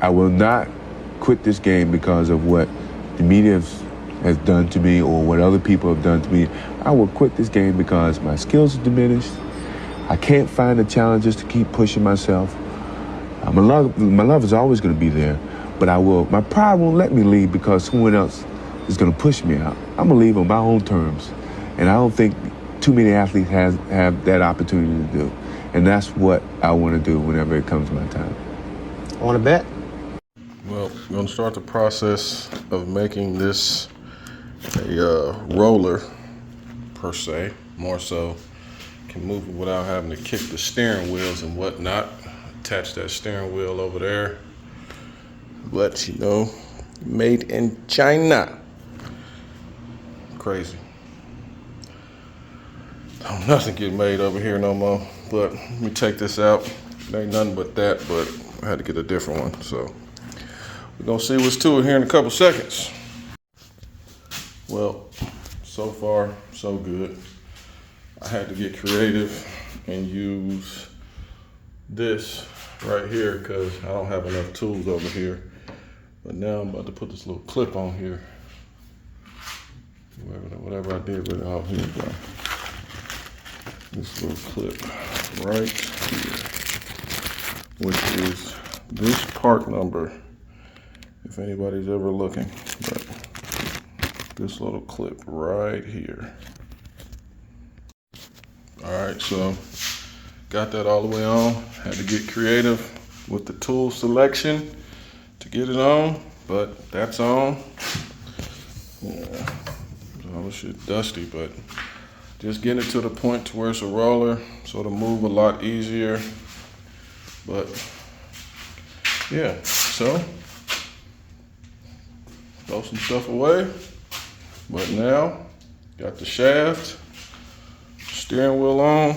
I will not quit this game because of what the media has done to me or what other people have done to me. I will quit this game because my skills are diminished. I can't find the challenges to keep pushing myself. My love is always going to be there, but my pride won't let me leave because someone else is going to push me out. I'm going to leave on my own terms, and I don't think too many athletes have that opportunity to do, and that's what I want to do whenever it comes my time. Want to bet? Well, we're going to start the process of making this a roller, per se, more so. Can move it without having to kick the steering wheels and whatnot. Attach that steering wheel over there. But, you know, made in China. Crazy. Oh, nothing get made over here no more. But let me take this out. It ain't nothing but that, but I had to get a different one. So we're going to see what's to it here in a couple seconds. Well, so far, so good. I had to get creative and use this right here because I don't have enough tools over here. But now I'm about to put this little clip on here. Whatever I did with it, oh, here we go. This little clip right here, which is this part number, if anybody's ever looking. But this little clip right here. All right, so got that all the way on. Had to get creative with the tool selection to get it on, but that's on. Yeah, all this shit dusty, but just getting it to the point to where it's a roller, so it'll move a lot easier. But yeah, so throw some stuff away. But now, got the shaft, steering wheel on,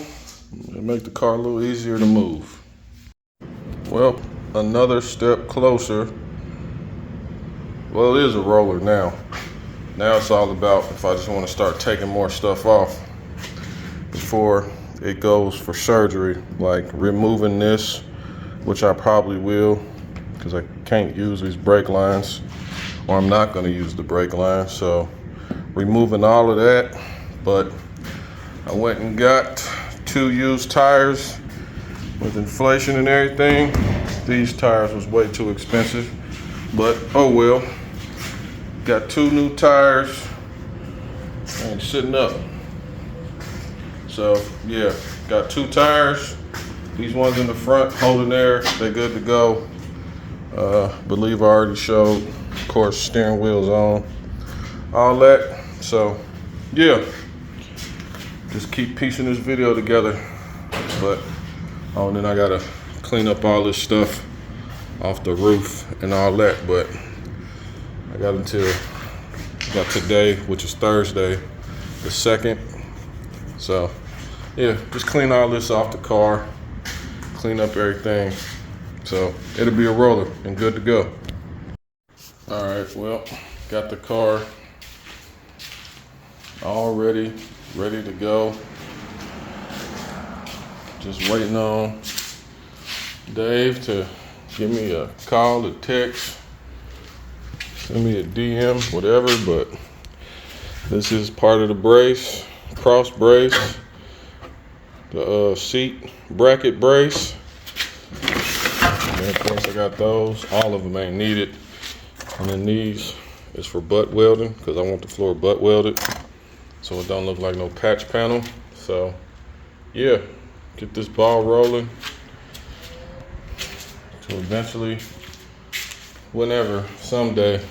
and make the car a little easier to move. Well, another step closer. Well, it is a roller now. Now it's all about if I just want to start taking more stuff off before it goes for surgery, like removing this, which I probably will, because I can't use these brake lines, or I'm not going to use the brake line. So removing all of that, but I went and got 2 used tires. With inflation and everything, these tires was way too expensive, but oh well. Got 2 new tires and sitting up. So yeah, got 2 tires. These ones in the front holding there, they're good to go. Believe I already showed, of course, steering wheel's on, all that. So yeah, just keep piecing this video together. But oh, and then I gotta clean up all this stuff off the roof and all that. But I got until about today, which is Thursday, the 2nd. So yeah, just clean all this off the car, clean up everything. So it'll be a roller and good to go. All right, well, got the car all ready to go. Just waiting on Dave to give me a call, a text, send me a DM, whatever. But this is part of the brace, cross brace, the seat bracket brace. And of course I got those. All of them ain't needed. And then these is for butt welding, because I want the floor butt welded so it don't look like no patch panel. So yeah, get this ball rolling to eventually, whenever, someday,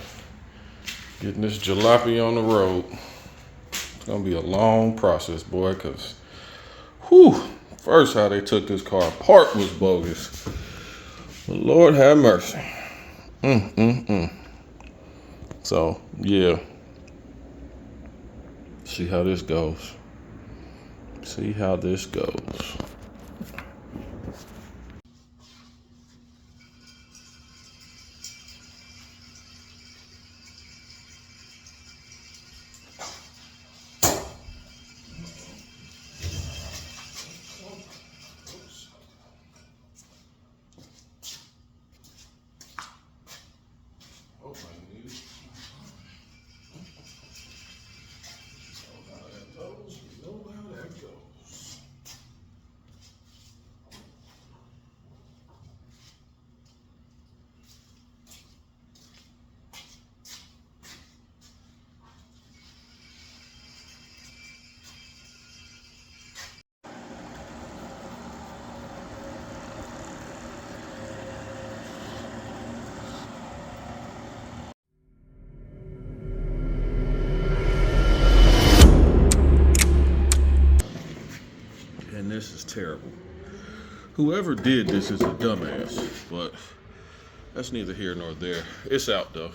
getting this jalopy on the road. It's gonna be a long process, boy, because first how they took this car apart was bogus. Lord have mercy. So yeah, see how this goes. See how this goes. terrible. Whoever did this is a dumbass, but that's neither here nor there. It's out though.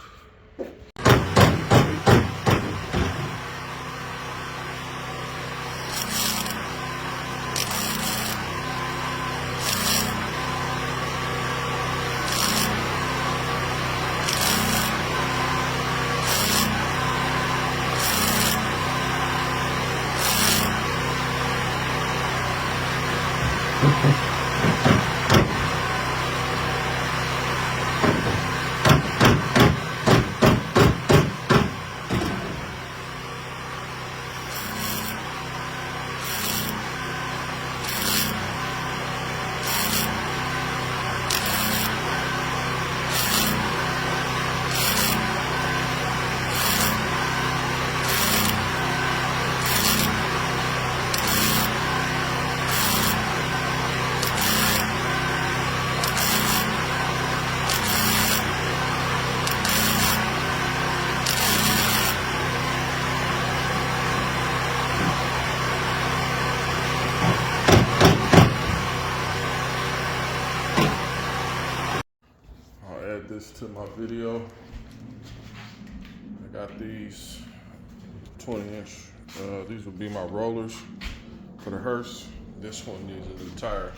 Add this to my video. I got these 20-inch. These would be my rollers for the hearse. This one needs a new tire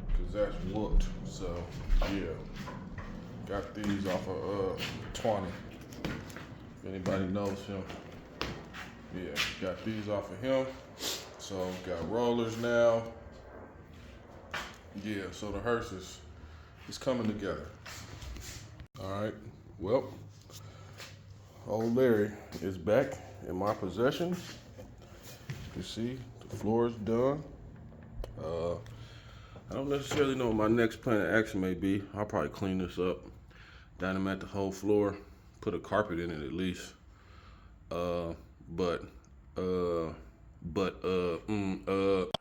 because that's whooped. So yeah, got these off of 20. If anybody knows him, yeah, got these off of him. So got rollers now. Yeah, so the hearse is coming together. All right, well, old Larry is back in my possession. You see, the floor is done. I don't necessarily know what my next plan of action may be. I'll probably clean this up, dynamite the whole floor, put a carpet in it at least.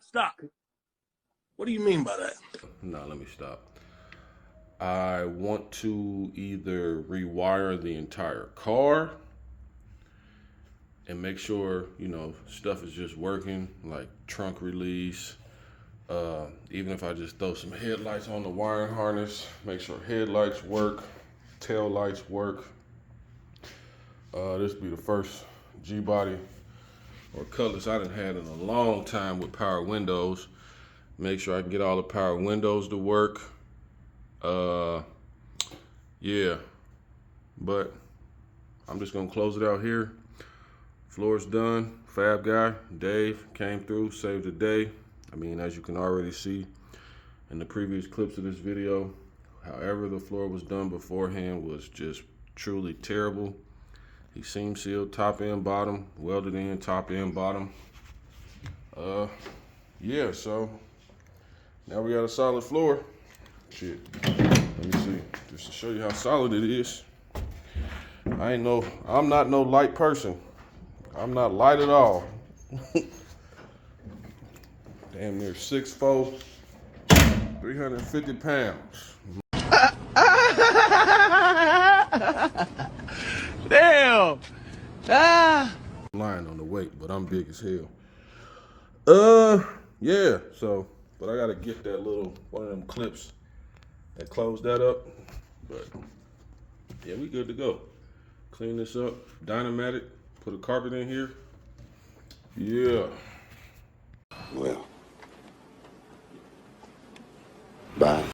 Stop. What do you mean by that? No, let me stop. I want to either rewire the entire car and make sure, you know, stuff is just working, like trunk release. Even if I just throw some headlights on the wiring harness, make sure headlights work, tail lights work. This will be the first G-body or Cutlass I done had in a long time with power windows. Make sure I can get all the power windows to work. Yeah, but I'm just gonna close it out here. Floor's done. Fab guy, Dave, came through, saved the day. I mean, as you can already see in the previous clips of this video, however the floor was done beforehand was just truly terrible. He seam sealed top and bottom, welded in top and bottom. Yeah, so now we got a solid floor. Shit. Let me see, just to show you how solid it is. I'm not no light person. I'm not light at all. Damn near 6'4", 350 pounds. Damn. I'm lying on the weight, but I'm big as hell. Yeah, so, but I gotta get that little, one of them clips and close that up. But yeah, we good to go. Clean this up, dynamite it, put a carpet in here. Yeah. Well, bye.